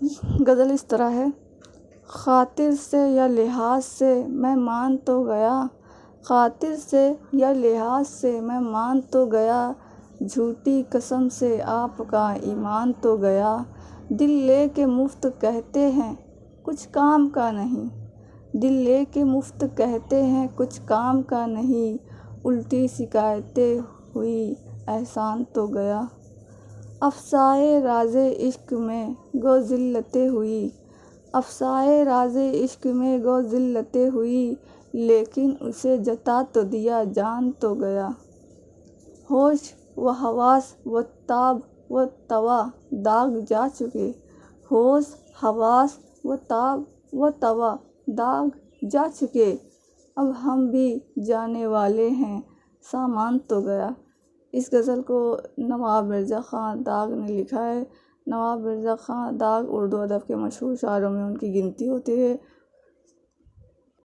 غزل اس طرح ہے: خاطر سے یا لحاظ سے میں مان تو گیا، خاطر سے یا لحاظ سے میں مان تو گیا، جھوٹی قسم سے آپ کا ایمان تو گیا، دل لے کے مفت کہتے ہیں کچھ کام کا نہیں، دل لے کے مفت کہتے ہیں کچھ کام کا نہیں، الٹی شکایتیں ہوئی احسان تو گیا، افسائے راز عشق میں گو ذلتیں ہوئی، افسائے راز عشق میں گو ذلتیں ہوئی، لیکن اسے جتا تو دیا جان تو گیا، ہوش و حواس و تاب و توا داغ جا چکے، ہوش حواس و تاب و توا داغ جا چکے، اب ہم بھی جانے والے ہیں سامان تو گیا۔ اس غزل کو نواب مرزا خان داغ نے لکھا ہے۔ نواب مرزا خان داغ اردو ادب کے مشہور شاعروں میں ان کی گنتی ہوتی ہے۔